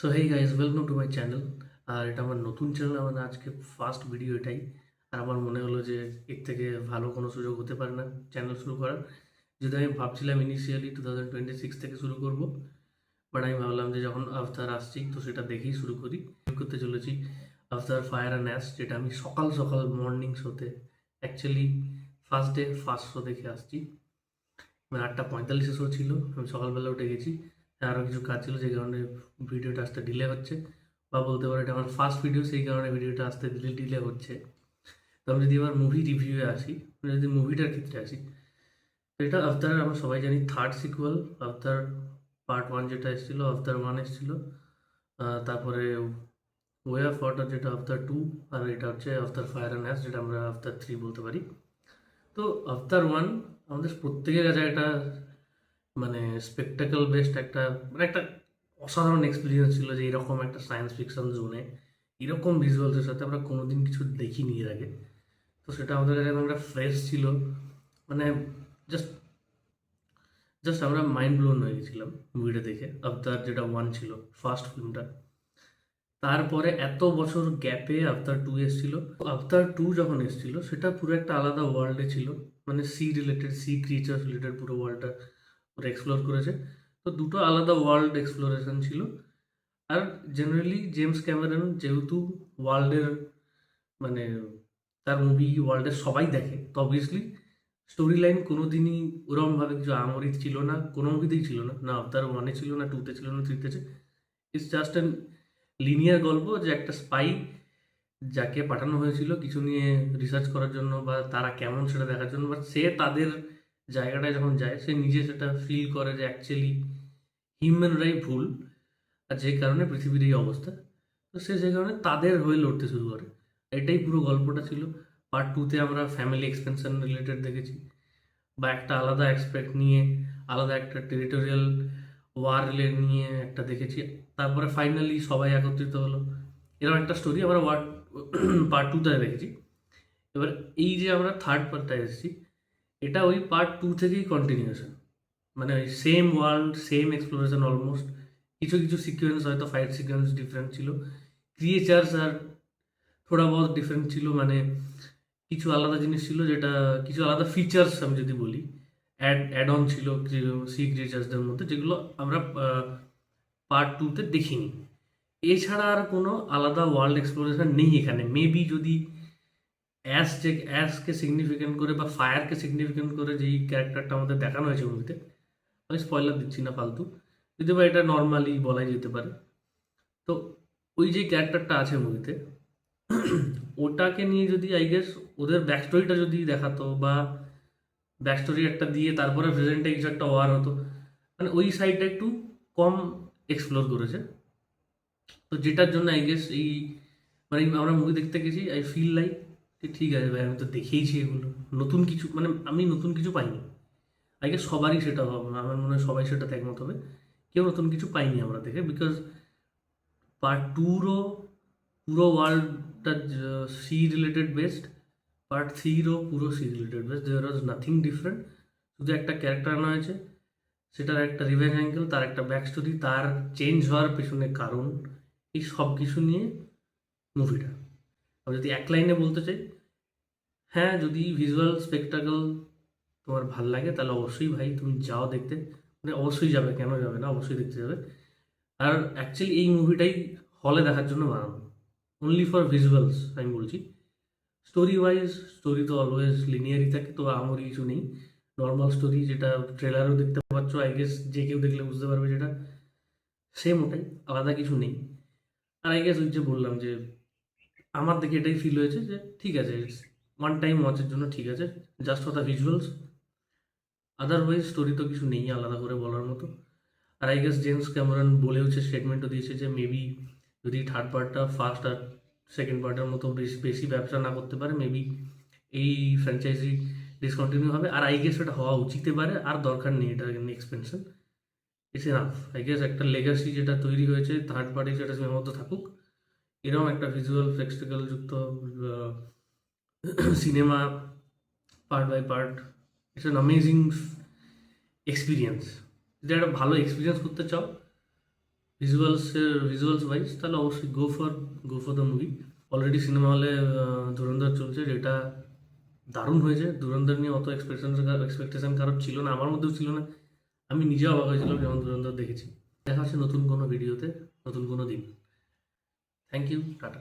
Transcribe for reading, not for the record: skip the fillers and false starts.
So hey guys, welcome to my channel. আর এটা আমার নতুন চ্যানেল, আমার আজকে ফার্স্ট ভিডিও এটাই। আর আমার মনে হলো যে এর থেকে ভালো কোনো সুযোগ হতে পারে না চ্যানেল শুরু করার। যদি আমি ভাবছিলাম ইনিশিয়ালি 2026 থেকে শুরু করব, বাট আমি ভাবলাম যে যখন আফতার আসছি তো সেটা দেখেই শুরু করি। করতে চলেছি আফতার ফায়ার অ্যান্ড অ্যাশ, যেটা আমি সকাল সকাল মর্নিং শোতে actually first day first show দেখে আসছি। মানে 8:45 শো ছিল, আমি সকালবেলা উঠে গেছি। আরও কিছু কাজ ছিল যে কারণে ভিডিওটা আসতে ডিলে হচ্ছে, বা বলতে পারো এটা আমার ফার্স্ট ভিডিও, সেই কারণে ভিডিওটা আসতে ডিলে হচ্ছে। তো আমি যদি এবার মুভি রিভিউয়ে আসি, মানে যদি মুভিটার ক্ষেত্রে আসি, তো এটা আফতারের আমরা সবাই জানি থার্ড সিকুয়াল। আফতার পার্ট ওয়ান যেটা এসেছিলো, আফতার ওয়ান এসেছিলো, তারপরে ওয়ে অফ ওয়াটার যেটা আফতার টু, আর এটা হচ্ছে আফতার ফায়ার অ্যান্ড অ্যাশ যেটা আমরা আফতার থ্রি বলতে পারি। তো আফতার ওয়ান আমাদের প্রত্যেকের কাছে একটা মানে স্পেকটাকল বেসড একটা, মানে একটা অসাধারণ এক্সপিরিয়েন্স ছিল যে এরকম একটা সায়েন্স ফিকশন জোনে এরকম ভিজুয়ালসের সাথে আমরা কোনোদিন কিছু দেখিনি এর আগে। তো সেটা আমাদের কাছে একদম একটা ফ্রেশ ছিল। মানে জাস্ট জাস্ট আমরা মাইন্ড ব্লোন হয়ে গেছিলাম মুভিটা দেখে। আফতার যেটা ওয়ান ছিল ফার্স্ট ফিল্মটা, তারপরে এত বছর গ্যাপে আফতার টু এসেছিল। আফতার টু যখন এসেছিল সেটা পুরো একটা আলাদা ওয়ার্ল্ডে ছিল, মানে sea related, sea creatures related পুরো ওয়ার্ল্ডটা ওরা এক্সপ্লোর করেছে। তো দুটো আলাদা ওয়ার্ল্ড এক্সপ্লোরেশন ছিল। আর জেনারেলি জেমস ক্যামেরন যেহেতু ওয়ার্ল্ডের, মানে তার মুভি ওয়ার্ল্ডের সবাই দেখে, তো অবভিয়াসলি স্টোরি লাইন কোনো দিনই ওরমভাবে কিছু আমরিত ছিল না, কোনো মুভিতেই ছিল না, না আফতার ওয়ানে ছিল, না টুতে ছিল, না থ্রিতে ছিল। ইটস জাস্ট অ্যান লিনিয়ার গল্প যে একটা স্পাই যাকে পাঠানো হয়েছিল কিছু নিয়ে রিসার্চ করার জন্য, বা তারা কেমন সেটা দেখার জন্য, বাট সে তাদের জায়গাটায় যখন যায় সে নিজে সেটা ফিল করে যে অ্যাকচুয়ালি হিউম্যানরাই ভুল, আর যে কারণে পৃথিবীর এই অবস্থা। তো সে যে কারণে তাদের হয়ে লড়তে শুরু করে। এটাই পুরো গল্পটা ছিল। পার্ট টুতে আমরা ফ্যামিলি এক্সপেনশন রিলেটেড দেখেছি, বা একটা আলাদা অ্যাসপেক্ট নিয়ে, আলাদা একটা টেরিটোরিয়াল ওয়ার নিয়ে একটা দেখেছি। তারপরে ফাইনালি সবাই একত্রিত হলো, এরকম একটা স্টোরি আমরা পার্ট টুতে দেখেছি। এবার এই যে আমরা থার্ড পার্টটা এসেছি, এটা ওই পার্ট টু থেকেই কন্টিনিউশন। মানে ওই same world, same exploration almost. কিছু কিছু সিকোয়েন্স হয়তো ফাইট সিকোয়েন্স ডিফারেন্ট ছিল, ক্রিয়েচার্স আর থোড়া বহুত ডিফারেন্ট ছিল, মানে কিছু আলাদা জিনিস ছিল, যেটা কিছু আলাদা ফিচার্স আমি যদি বলি অ্যাড অন ছিল সি ক্রিয়েচার্সদের মধ্যে, যেগুলো আমরা পার্ট টুতে দেখিনি। এছাড়া আর কোনো আলাদা ওয়ার্ল্ড এক্সপ্লোরেশন নেই এখানে। মেবি যদি অ্যাশকে সিগনিফিকেন্ট করে বা ফায়ারকে সিগনিফিকেন্ট করে যেই ক্যারেক্টারটা আমাদের দেখানো হয়েছে মুভিতে, আমি স্পয়লার দিচ্ছি না ফালতু, যদি বা এটা নর্মালি বলাই যেতে পারে। তো ওই যে ক্যারেক্টারটা আছে মুভিতে, ওটাকে নিয়ে যদি আই গেস ওদের ব্যাক স্টোরিটা যদি দেখাতো, বা ব্যাক স্টোরি একটা দিয়ে তারপরে প্রেজেন্টে কিছু একটা ওয়ার হতো, মানে ওই সাইডটা একটু কম এক্সপ্লোর করেছে। তো যেটার জন্য আই গেস এই, মানে আমরা মুভি দেখতে গেছি, আই ফিল লাইক যে ঠিক আছে ভাই, আমি তো দেখেইছি এগুলো, নতুন কিছু মানে আমি নতুন কিছু পাইনি। আই গেস সবারই সেটা হবে, আমার মনে হয় সবাই সেটাতে একমত হবে, কেউ নতুন কিছু পাইনি আমরা দেখে। বিকজ পার্ট টুরও পুরো ওয়ার্ল্ডটা সি রিলেটেড বেসড, পার্ট থ্রিরও পুরো sea related based, there was nothing different. শুধু একটা ক্যারেক্টার আনা হয়েছে, সেটার একটা রিভেঞ্জ অ্যাঙ্গেল, তার একটা ব্যাক স্টোরি, তার চেঞ্জ হওয়ার পেছনে কারণ, এই সব কিছু নিয়ে মুভিটা। আমি যদি এক লাইনে বলতে চাই, হ্যাঁ, যদি ভিজুয়াল স্পেকটাকল তোমার ভাল লাগে তাহলে অবশ্যই ভাই তুমি যাও দেখতে, মানে অবশ্যই যাবে, কেন যাবে না, অবশ্যই দেখতে যাবে। আর অ্যাকচুয়ালি এই মুভিটাই হলে দেখার জন্য বানানো, অনলি ফর ভিজুয়ালস আমি বলছি। স্টোরি ওয়াইজ, স্টোরি তো অলওয়েজ লিনিয়ারই থাকে, তো আমার কিছু নেই। নর্মাল স্টোরি যেটা ট্রেলারও দেখতে পাচ্ছ, আই গেস যে কেউ দেখলে বুঝতে পারবে যেটা সেম, ওটাই, আলাদা কিছু নেই। আর আই গেস ওই যে বললাম যে আমার দেখে এটাই ফিল হয়েছে যে ঠিক আছে, ওয়ান টাইম ওয়াচের জন্য ঠিক আছে, just for the visuals. Otherwise story তো কিছু নেই আলাদা করে বলার মতো। আর আই গেস জেমস ক্যামেরন বলেওছে, স্টেটমেন্টও দিয়েছে যে মেবি যদি থার্ড পার্টটা ফার্স্ট আর সেকেন্ড পার্টের মতো বেশি বেশি ব্যবসা না করতে পারে, মেবি এই ফ্র্যাঞ্চাইজি ডিসকন্টিনিউ হবে। আর আই গেস এটা হওয়া উচিতে পারে, আর দরকার নেই এটা expansion. It's enough I guess. একটা লেগাসি যেটা তৈরি হয়েছে থার্ড পার্টি, সেটা সীমাবদ্ধ থাকুক। এরকম একটা ভিজুয়াল স্পেকটাকল যুক্ত সিনেমা, part by part, it's an amazing experience. যদি একটা ভালো এক্সপিরিয়েন্স করতে চাও, ভিজুয়ালস ওয়াইজ, তাহলে অবশ্যই go for the movie. Already cinema হলে ধুরন্ধর চলছে, যেটা দারুণ হয়েছে। ধুরন্ধর নিয়ে অত এক্সপেকটেশন কারোর ছিল না, আমার মধ্যেও ছিল না। আমি নিজেও অবাক হয়েছিলাম যখন ধুরন্ধর দেখেছি। দেখা হচ্ছে নতুন কোনো ভিডিওতে, নতুন কোনো দিন। Thank you, tata.